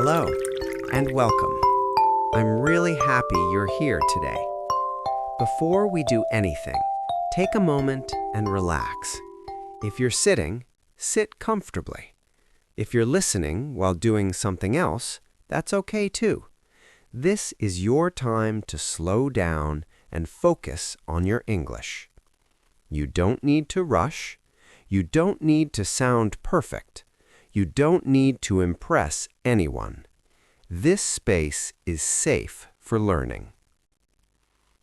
Hello, and welcome. I'm really happy you're here today. Before we do anything, take a moment and relax. If you're sitting, sit comfortably. If you're listening while doing something else, that's okay too. This is your time to slow down and focus on your English. You don't need to rush. You don't need to sound perfect. You don't need to impress anyone. This space is safe for learning.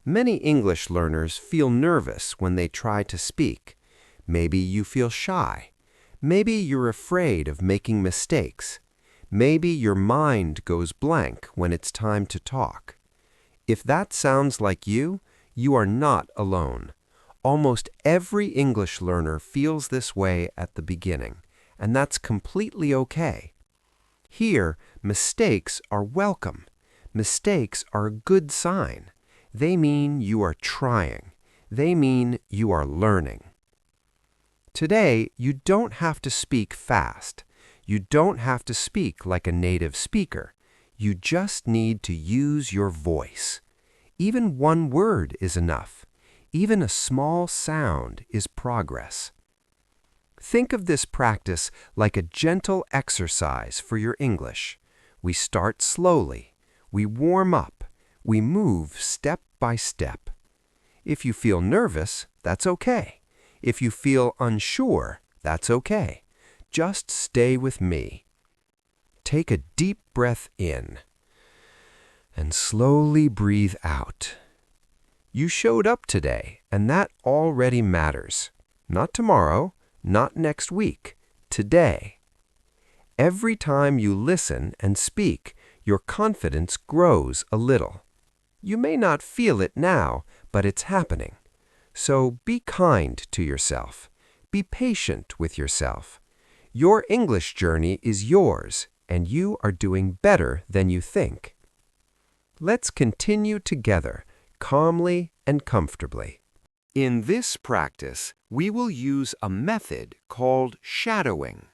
Many English learners feel nervous when they try to speak. Maybe you feel shy. Maybe you're afraid of making mistakes. Maybe your mind goes blank when it's time to talk. If that sounds like you, you are not alone. Almost every English learner feels this way at the beginning, and that's completely okay. Here, mistakes are welcome. Mistakes are a good sign. They mean you are trying. They mean you are learning. Today, you don't have to speak fast. You don't have to speak like a native speaker. You just need to use your voice. Even one word is enough. Even a small sound is progress. Think of this practice like a gentle exercise for your English. We start slowly. We warm up. We move step by step. If you feel nervous, that's okay. If you feel unsure, that's okay. Just stay with me. Take a deep breath in and slowly breathe out. You showed up today, and that already matters. Not tomorrow, not next week, today. Every time you listen and speak, your confidence grows a little. You may not feel it now, but it's happening. So be kind to yourself. Be patient with yourself. Your English journey is yours, and you are doing better than you think. Let's continue together, calmly and comfortably. In this practice, we will use a method called shadowing.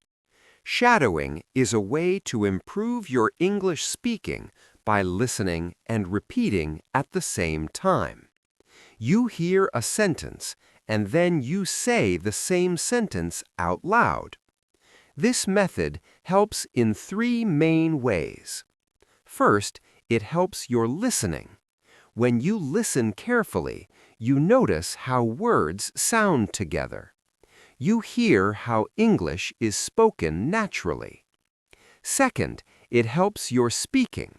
Shadowing is a way to improve your English speaking by listening and repeating at the same time. You hear a sentence, and then you say the same sentence out loud. This method helps in three main ways. First, it helps your listening. When you listen carefully, you notice how words sound together. You hear how English is spoken naturally. Second, it helps your speaking.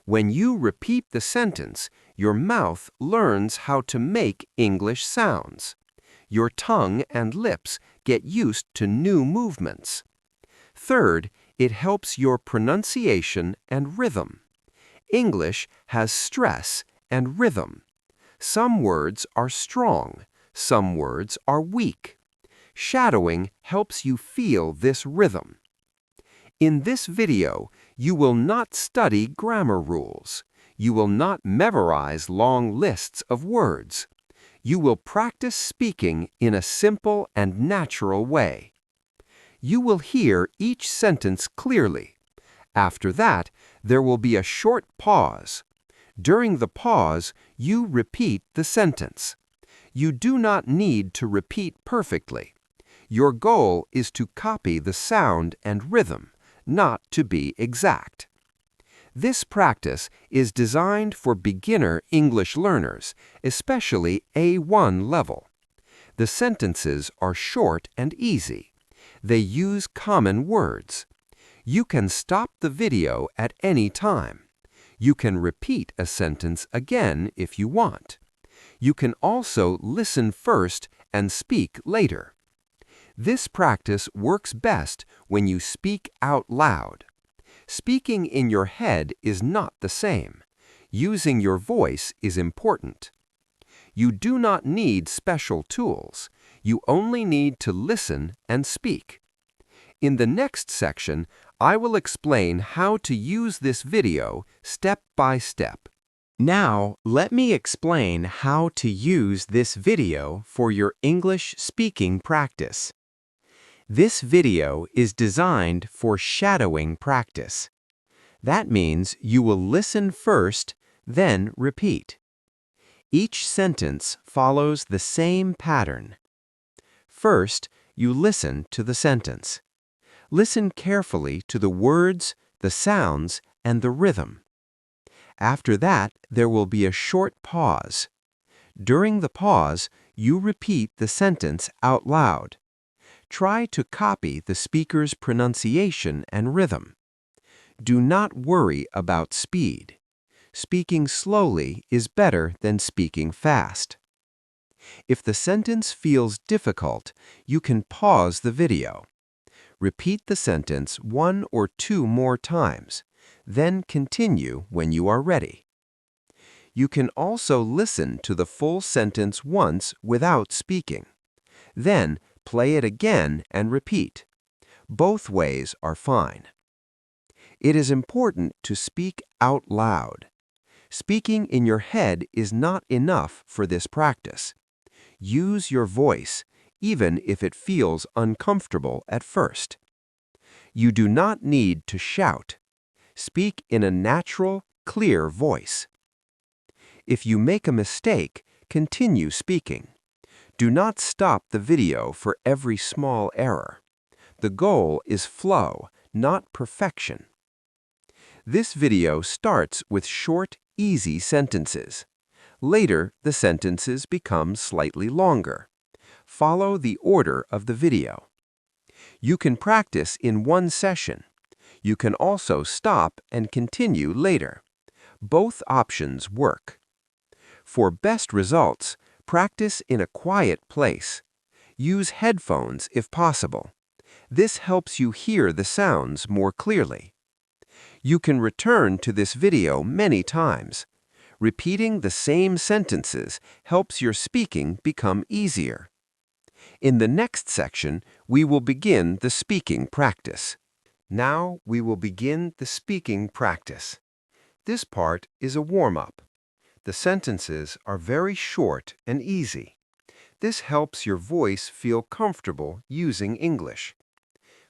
When you repeat the sentence, your mouth learns how to make English sounds. Your tongue and lips get used to new movements. Third, it helps your pronunciation and rhythm. English has stress and rhythm. Some words are strong, some words are weak. Shadowing helps you feel this rhythm. In this video, you will not study grammar rules. You will not memorize long lists of words. You will practice speaking in a simple and natural way. You will hear each sentence clearly. After that, there will be a short pause. During the pause, you repeat the sentence. You do not need to repeat perfectly. Your goal is to copy the sound and rhythm, not to be exact. This practice is designed for beginner English learners, especially A1 level. The sentences are short and easy. They use common words. You can stop the video at any time. You can repeat a sentence again if you want. You can also listen first and speak later. This practice works best when you speak out loud. Speaking in your head is not the same. Using your voice is important. You do not need special tools. You only need to listen and speak. In the next section, I will explain how to use this video step by step. Now, let me explain how to use this video for your English speaking practice. This video is designed for shadowing practice. That means you will listen first, then repeat. Each sentence follows the same pattern. First, you listen to the sentence. Listen carefully to the words, the sounds, and the rhythm. After that, there will be a short pause. During the pause, you repeat the sentence out loud. Try to copy the speaker's pronunciation and rhythm. Do not worry about speed. Speaking slowly is better than speaking fast. If the sentence feels difficult, you can pause the video. Repeat the sentence 1 or 2 more times, then continue when you are ready. You can also listen to the full sentence once without speaking. Then play it again and repeat. Both ways are fine. It is important to speak out loud. Speaking in your head is not enough for this practice. Use your voice, even if it feels uncomfortable at first. You do not need to shout. Speak in a natural, clear voice. If you make a mistake, continue speaking. Do not stop the video for every small error. The goal is flow, not perfection. This video starts with short, easy sentences. Later, the sentences become slightly longer. Follow the order of the video. You can practice in one session. You can also stop and continue later. Both options work. For best results, practice in a quiet place. Use headphones if possible. This helps you hear the sounds more clearly. You can return to this video many times. Repeating the same sentences helps your speaking become easier. In the next section, we will begin the speaking practice. Now we will begin the speaking practice. This part is a warm-up. The sentences are very short and easy. This helps your voice feel comfortable using English.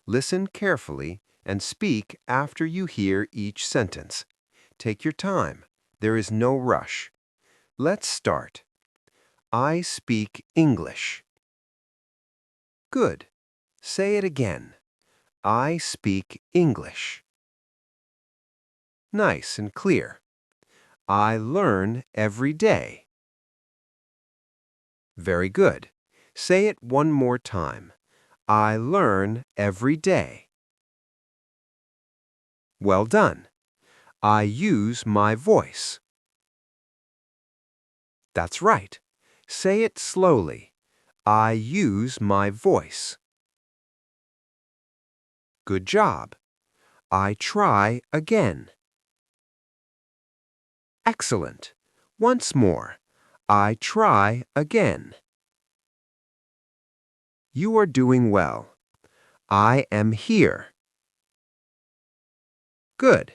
Listen carefully and speak after you hear each sentence. Take your time. There is no rush. Let's start. I speak English. Good. Say it again. I speak English. Nice and clear. I learn every day. Very good. Say it one more time. I learn every day. Well done. I use my voice. That's right. Say it slowly. I use my voice. Good job. I try again. Excellent. Once more. I try again. You are doing well. I am here. Good.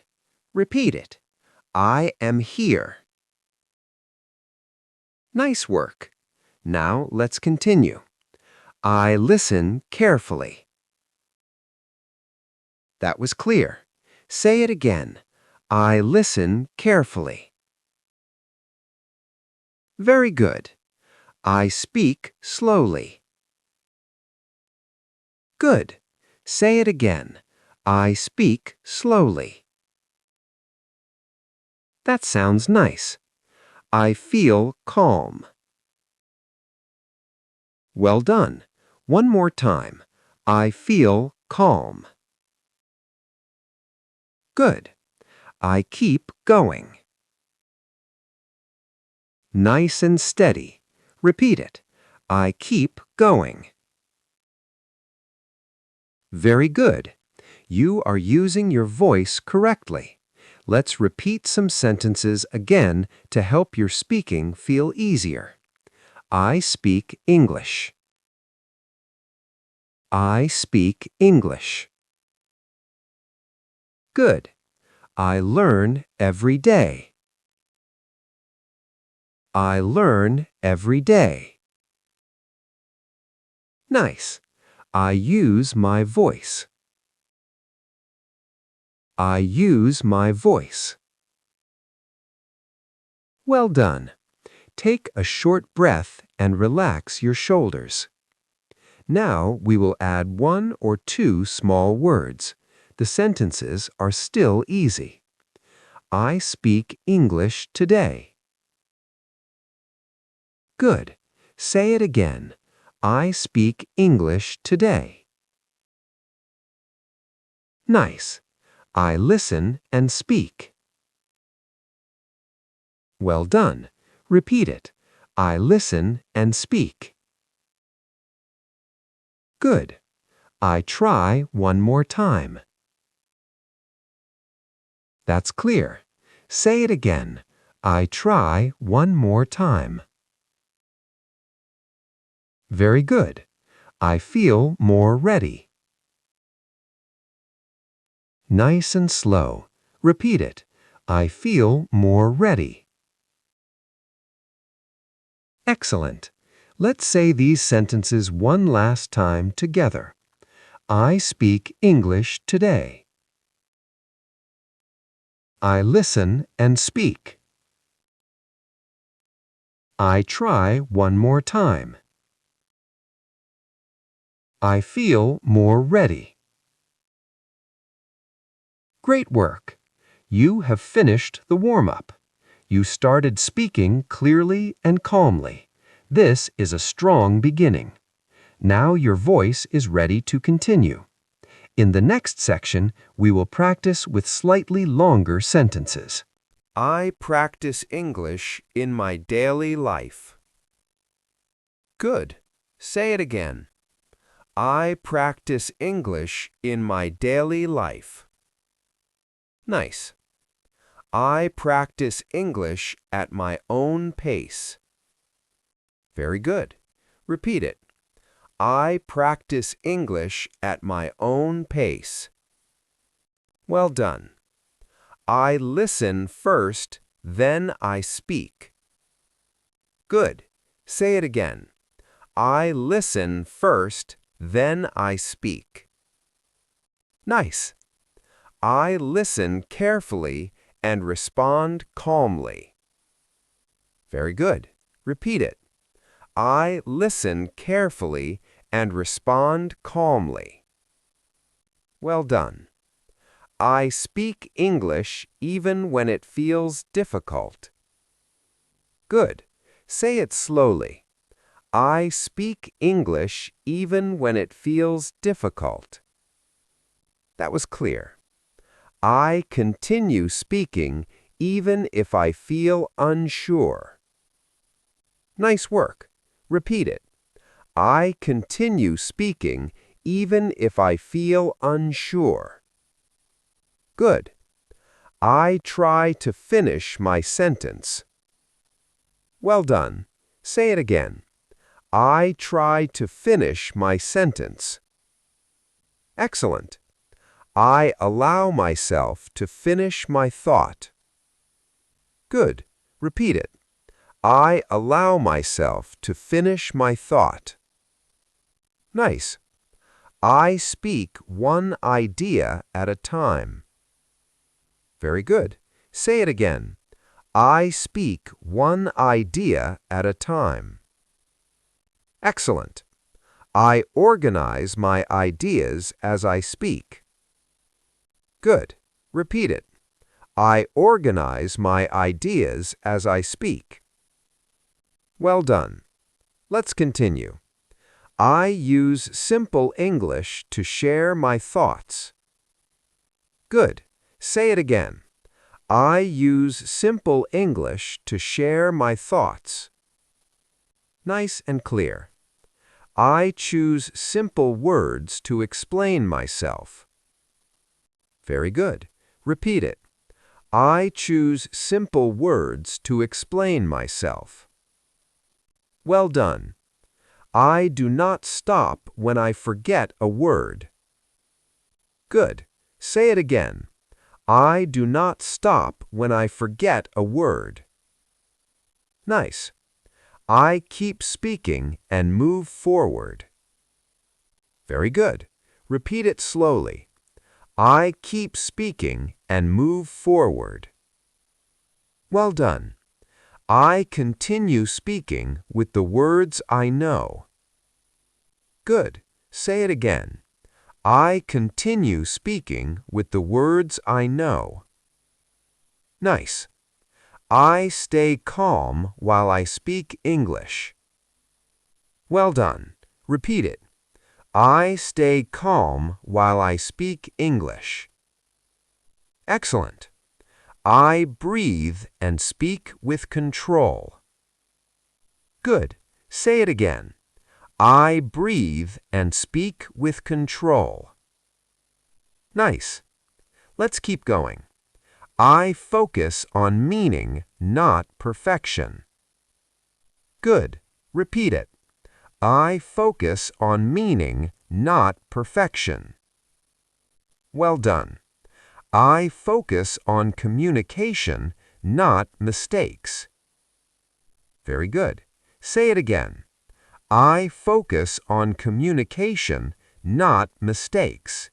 Repeat it. I am here. Nice work. Now let's continue. I listen carefully. That was clear. Say it again. I listen carefully. Very good. I speak slowly. Good. Say it again. I speak slowly. That sounds nice. I feel calm. Well done. One more time. I feel calm. Good. I keep going. Nice and steady. Repeat it. I keep going. Very good. You are using your voice correctly. Let's repeat some sentences again to help your speaking feel easier. I speak English. I speak English. Good. I learn every day. I learn every day. Nice. I use my voice. I use my voice. Well done. Take a short breath and relax your shoulders. Now we will add one or two small words. The sentences are still easy. I speak English today. Good. Say it again. I speak English today. Nice. I listen and speak. Well done. Repeat it. I listen and speak. Good. I try one more time. That's clear. Say it again. I try one more time. Very good. I feel more ready. Nice and slow. Repeat it. I feel more ready. Excellent. Let's say these sentences one last time together. I speak English today. I listen and speak. I try one more time. I feel more ready. Great work. You have finished the warm-up. You started speaking clearly and calmly. This is a strong beginning. Now your voice is ready to continue. In the next section, we will practice with slightly longer sentences. I practice English in my daily life. Good. Say it again. I practice English in my daily life. Nice. I practice English at my own pace. Very good. Repeat it. I practice English at my own pace. Well done. I listen first, then I speak. Good. Say it again. I listen first, then I speak. Nice. I listen carefully and respond calmly. Very good. Repeat it. I listen carefully and respond calmly. Well done. I speak English even when it feels difficult. Good. Say it slowly. I speak English even when it feels difficult. That was clear. I continue speaking even if I feel unsure. Nice work. Repeat it. I continue speaking even if I feel unsure. Good. I try to finish my sentence. Well done. Say it again. I try to finish my sentence. Excellent. I allow myself to finish my thought. Good. Repeat it. I allow myself to finish my thought. Nice. I speak one idea at a time. Very good. Say it again. I speak one idea at a time. Excellent. I organize my ideas as I speak. Good. Repeat it. I organize my ideas as I speak. Well done. Let's continue. I use simple English to share my thoughts. Good. Say it again. I use simple English to share my thoughts. Nice and clear. I choose simple words to explain myself. Very good. Repeat it. I choose simple words to explain myself. Well done. I do not stop when I forget a word. Good. Say it again. I do not stop when I forget a word. Nice. I keep speaking and move forward. Very good. Repeat it slowly. I keep speaking and move forward. Well done. I continue speaking with the words I know. Good. Say it again. I continue speaking with the words I know. Nice. I stay calm while I speak English. Well done. Repeat it. I stay calm while I speak English. Excellent. I breathe and speak with control. Good. Say it again. I breathe and speak with control. Nice. Let's keep going. I focus on meaning, not perfection. Good. Repeat it. I focus on meaning, not perfection. Well done. I focus on communication, not mistakes. Very good. Say it again. I focus on communication, not mistakes.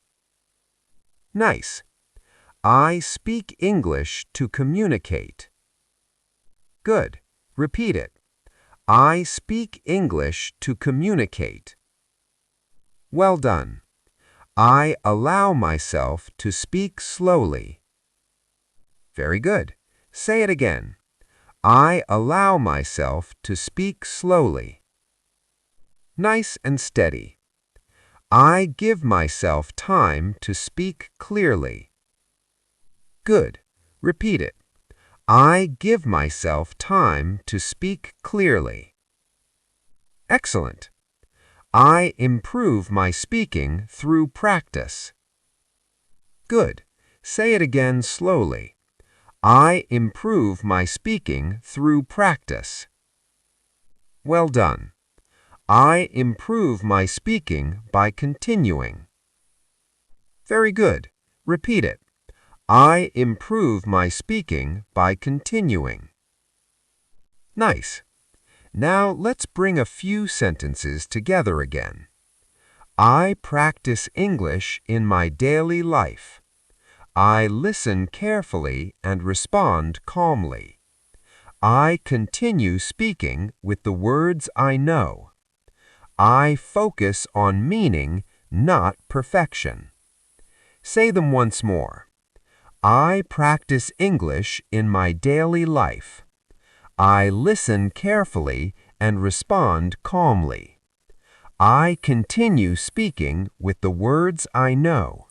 Nice. I speak English to communicate. Good. Repeat it. I speak English to communicate. Well done. I allow myself to speak slowly. Very good. Say it again. I allow myself to speak slowly. Nice and steady. I give myself time to speak clearly. Good. Repeat it. I give myself time to speak clearly. Excellent. I improve my speaking through practice. Good. Say it again slowly. I improve my speaking through practice. Well done. I improve my speaking by continuing. Very good. Repeat it. I improve my speaking by continuing. Nice. Now let's bring a few sentences together again. I practice English in my daily life. I listen carefully and respond calmly. I continue speaking with the words I know. I focus on meaning, not perfection. Say them once more. I practice English in my daily life. I listen carefully and respond calmly. I continue speaking with the words I know.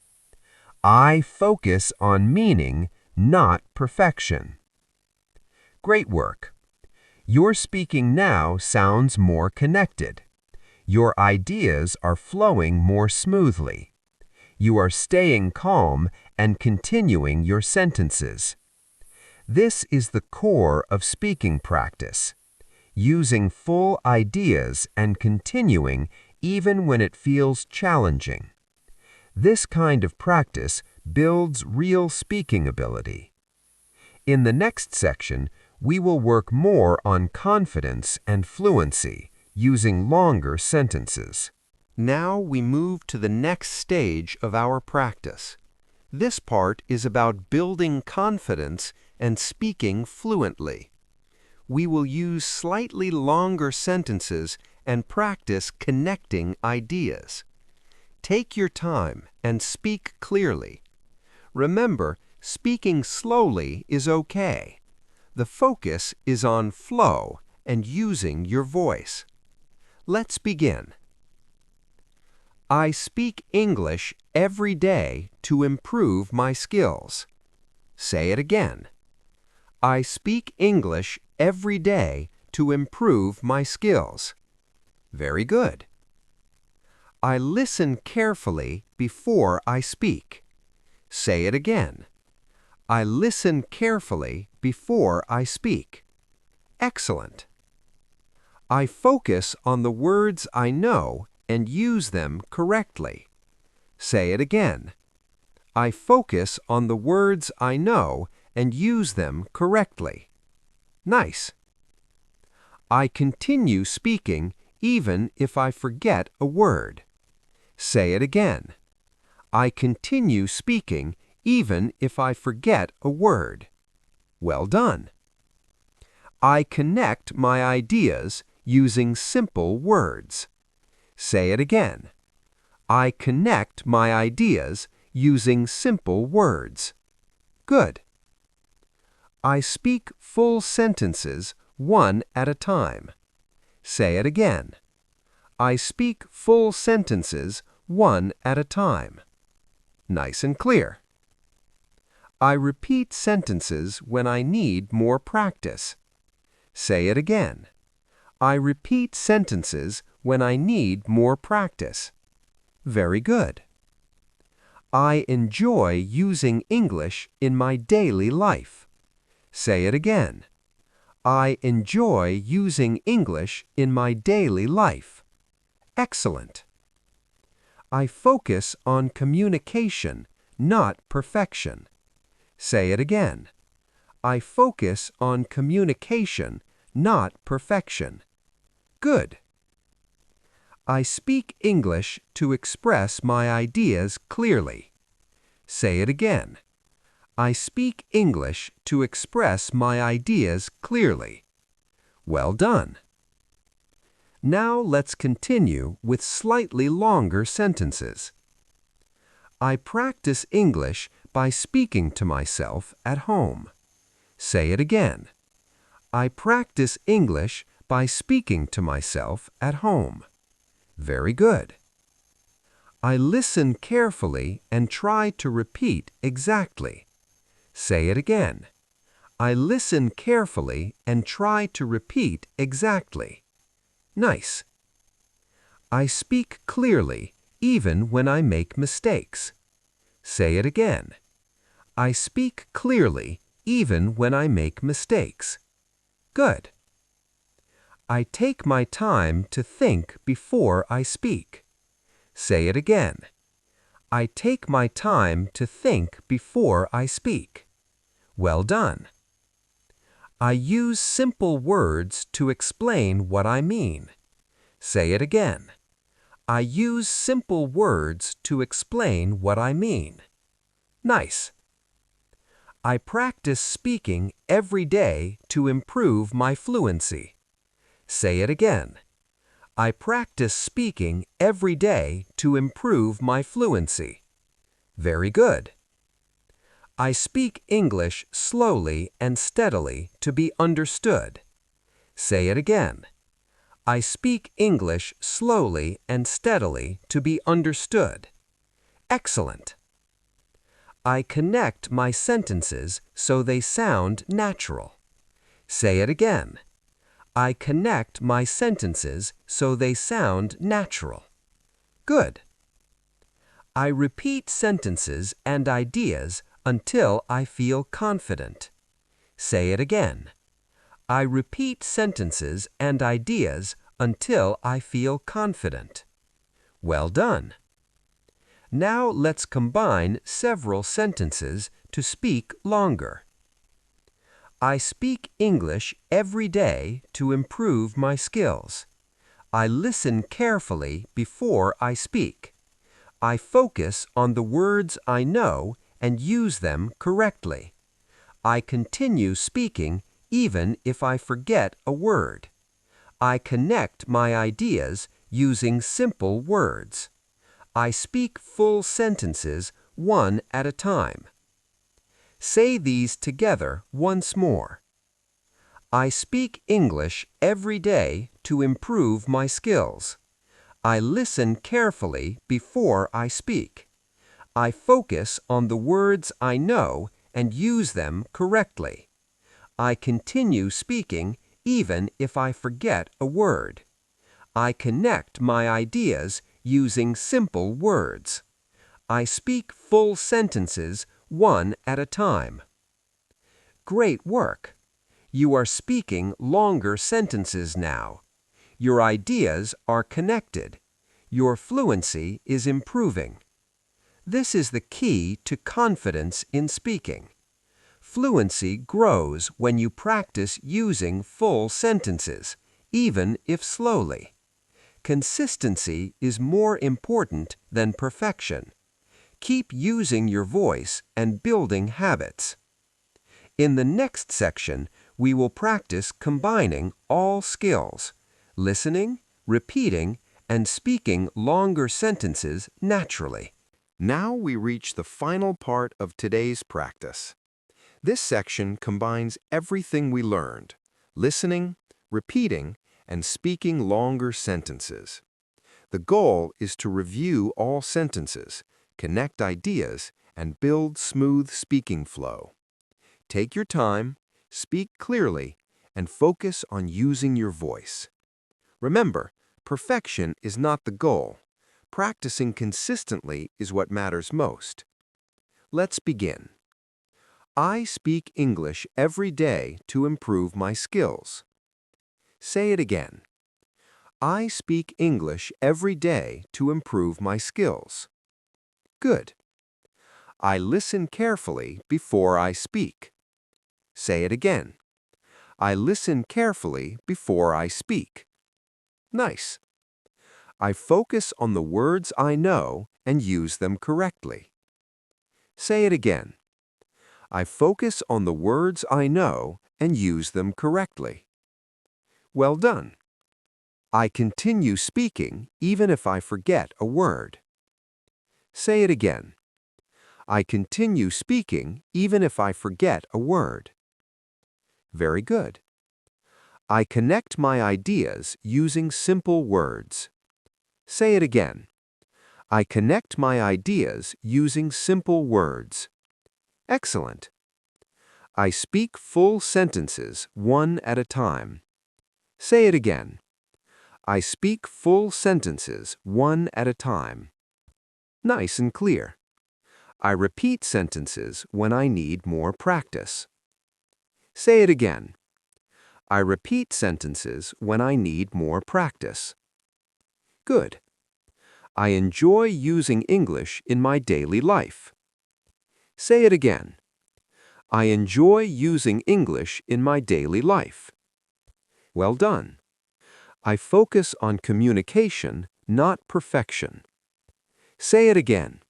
I focus on meaning, not perfection. Great work. Your speaking now sounds more connected. Your ideas are flowing more smoothly. You are staying calm and continuing your sentences. This is the core of speaking practice, using full ideas and continuing even when it feels challenging. This kind of practice builds real speaking ability. In the next section, we will work more on confidence and fluency, using longer sentences. Now we move to the next stage of our practice. This part is about building confidence and speaking fluently. We will use slightly longer sentences and practice connecting ideas. Take your time and speak clearly. Remember, speaking slowly is okay. The focus is on flow and using your voice. Let's begin. I speak English every day to improve my skills. Say it again. I speak English every day to improve my skills. Very good. I listen carefully before I speak. Say it again. I listen carefully before I speak. Excellent. I focus on the words I know and use them correctly. Say it again. I focus on the words I know and use them correctly. Nice. I continue speaking even if I forget a word. Say it again. I continue speaking even if I forget a word. Well done. I connect my ideas using simple words. Say it again. I connect my ideas using simple words. Good. I speak full sentences one at a time. Say it again. I speak full sentences one at a time. Nice and clear. I repeat sentences when I need more practice. Say it again. I repeat sentences when I need more practice. Very good. I enjoy using English in my daily life. Say it again. I enjoy using English in my daily life. Excellent. I focus on communication, not perfection. Say it again. I focus on communication, not perfection. Good. I speak English to express my ideas clearly. Say it again. I speak English to express my ideas clearly. Well done. Now let's continue with slightly longer sentences. I practice English by speaking to myself at home. Say it again. I practice English by speaking to myself at home. Very good. I listen carefully and try to repeat exactly. Say it again. I listen carefully and try to repeat exactly. Nice. I speak clearly even when I make mistakes. Say it again. I speak clearly even when I make mistakes. Good. I take my time to think before I speak. Say it again. I take my time to think before I speak. Well done. I use simple words to explain what I mean. Say it again. I use simple words to explain what I mean. Nice. I practice speaking every day to improve my fluency. Say it again. I practice speaking every day to improve my fluency. Very good. I speak English slowly and steadily to be understood. Say it again. I speak English slowly and steadily to be understood. Excellent. I connect my sentences so they sound natural. Say it again. I connect my sentences so they sound natural. Good. I repeat sentences and ideas until I feel confident. Say it again. I repeat sentences and ideas until I feel confident. Well done. Now let's combine several sentences to speak longer. I speak English every day to improve my skills. I listen carefully before I speak. I focus on the words I know and use them correctly. I continue speaking even if I forget a word. I connect my ideas using simple words. I speak full sentences one at a time. Say these together once more. I speak English every day to improve my skills. I listen carefully before I speak. I focus on the words I know and use them correctly. I continue speaking even if I forget a word. I connect my ideas using simple words. I speak full sentences one at a time. Great work! You are speaking longer sentences now. Your ideas are connected. Your fluency is improving. This is the key to confidence in speaking. Fluency grows when you practice using full sentences, even if slowly. Consistency is more important than perfection. Keep using your voice and building habits. In the next section, we will practice combining all skills: listening, repeating, and speaking longer sentences naturally. Now we reach the final part of today's practice. This section combines everything we learned: listening, repeating, and speaking longer sentences. The goal is to review all sentences, connect ideas, and build smooth speaking flow. Take your time, speak clearly, and focus on using your voice. Remember, perfection is not the goal. Practicing consistently is what matters most. Let's begin. I speak English every day to improve my skills. Say it again. I speak English every day to improve my skills. Good. I listen carefully before I speak. Say it again. I listen carefully before I speak. Nice. I focus on the words I know and use them correctly. Say it again. I focus on the words I know and use them correctly. Well done. I continue speaking even if I forget a word. Say it again. I continue speaking even if I forget a word. Very good. I connect my ideas using simple words. Say it again. I connect my ideas using simple words. Excellent. I speak full sentences one at a time. Say it again. I speak full sentences one at a time. Nice and clear. I repeat sentences when I need more practice. Say it again. I repeat sentences when I need more practice. Good. I enjoy using English in my daily life. Say it again. I enjoy using English in my daily life. Well done. I focus on communication, not perfection. Say it again.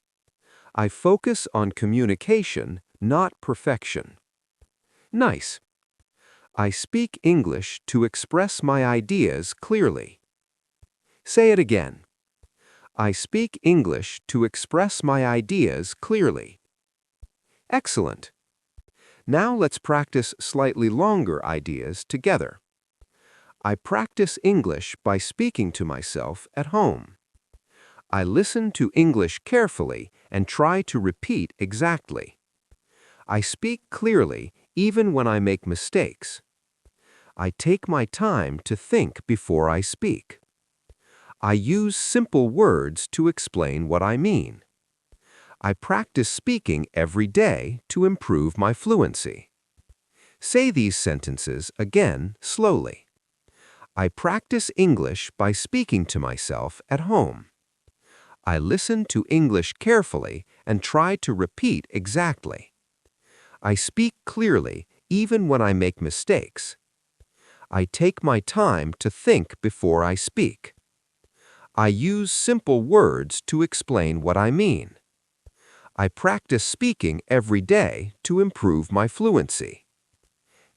I focus on communication, not perfection. Nice. I speak English to express my ideas clearly. Say it again. I speak English to express my ideas clearly. Excellent. Now let's practice slightly longer ideas together. I practice English by speaking to myself at home. I listen to English carefully and try to repeat exactly. I speak clearly even when I make mistakes. I take my time to think before I speak. I use simple words to explain what I mean. I practice speaking every day to improve my fluency. Say these sentences again slowly. I practice English by speaking to myself at home. I listen to English carefully and try to repeat exactly. I speak clearly even when I make mistakes. I take my time to think before I speak. I use simple words to explain what I mean. I practice speaking every day to improve my fluency.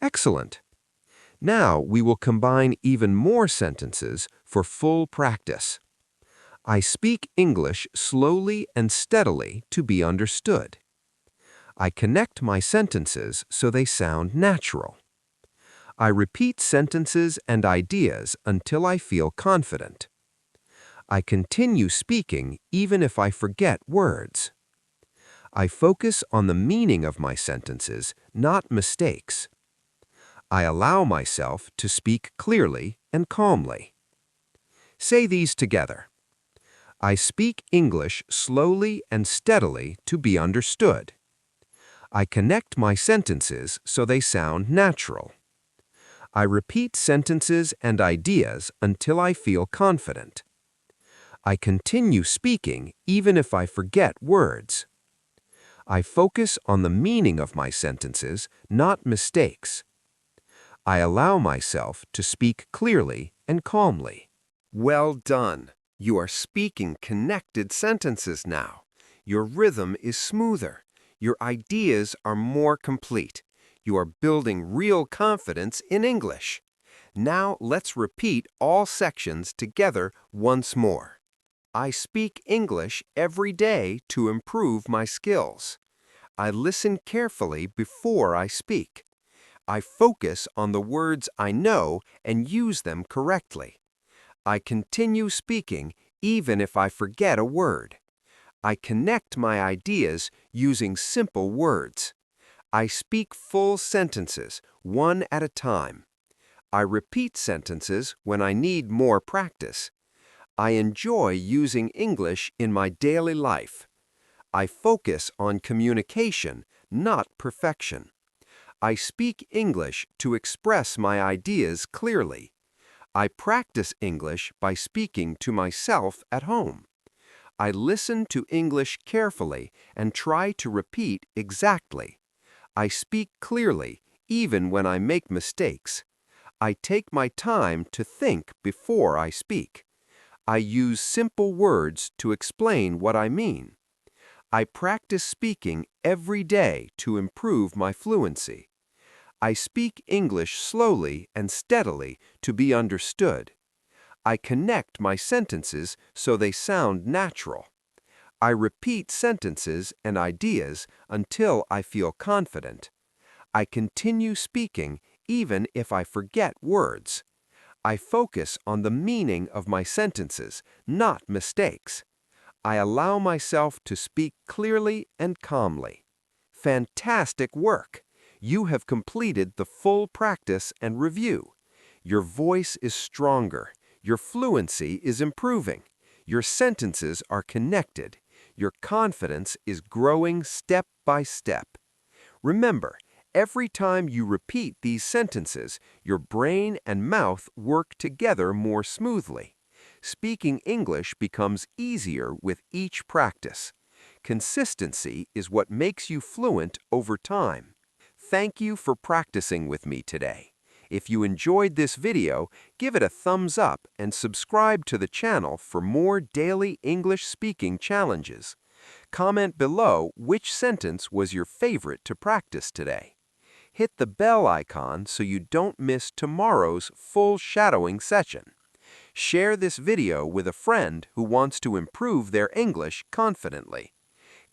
Excellent. Now we will combine even more sentences for full practice. I speak English slowly and steadily to be understood. I connect my sentences so they sound natural. I repeat sentences and ideas until I feel confident. I continue speaking even if I forget words. I focus on the meaning of my sentences, not mistakes. I allow myself to speak clearly and calmly. Say these together. I speak English slowly and steadily to be understood. I connect my sentences so they sound natural. I repeat sentences and ideas until I feel confident. I continue speaking even if I forget words. I focus on the meaning of my sentences, not mistakes. I allow myself to speak clearly and calmly. Well done. You are speaking connected sentences now. Your rhythm is smoother. Your ideas are more complete. You are building real confidence in English. Now let's repeat all sections together once more. I speak English every day to improve my skills. I listen carefully before I speak. I focus on the words I know and use them correctly. I continue speaking even if I forget a word. I connect my ideas using simple words. I speak full sentences, one at a time. I repeat sentences when I need more practice. I enjoy using English in my daily life. I focus on communication, not perfection. I speak English to express my ideas clearly. I practice English by speaking to myself at home. I listen to English carefully and try to repeat exactly. I speak clearly, even when I make mistakes. I take my time to think before I speak. I use simple words to explain what I mean. I practice speaking every day to improve my fluency. I speak English slowly and steadily to be understood. I connect my sentences so they sound natural. I repeat sentences and ideas until I feel confident. I continue speaking even if I forget words. I focus on the meaning of my sentences, not mistakes. I allow myself to speak clearly and calmly. Fantastic work! You have completed the full practice and review. Your voice is stronger. Your fluency is improving. Your sentences are connected. Your confidence is growing step by step. Remember, every time you repeat these sentences, your brain and mouth work together more smoothly. Speaking English becomes easier with each practice. Consistency is what makes you fluent over time. Thank you for practicing with me today. If you enjoyed this video, give it a thumbs up and subscribe to the channel for more daily English speaking challenges. Comment below which sentence was your favorite to practice today. Hit the bell icon so you don't miss tomorrow's full shadowing session. Share this video with a friend who wants to improve their English confidently.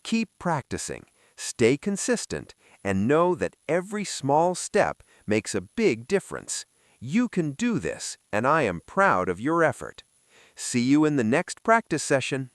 Keep practicing, stay consistent, and know that every small step makes a big difference. You can do this, and I am proud of your effort. See you in the next practice session.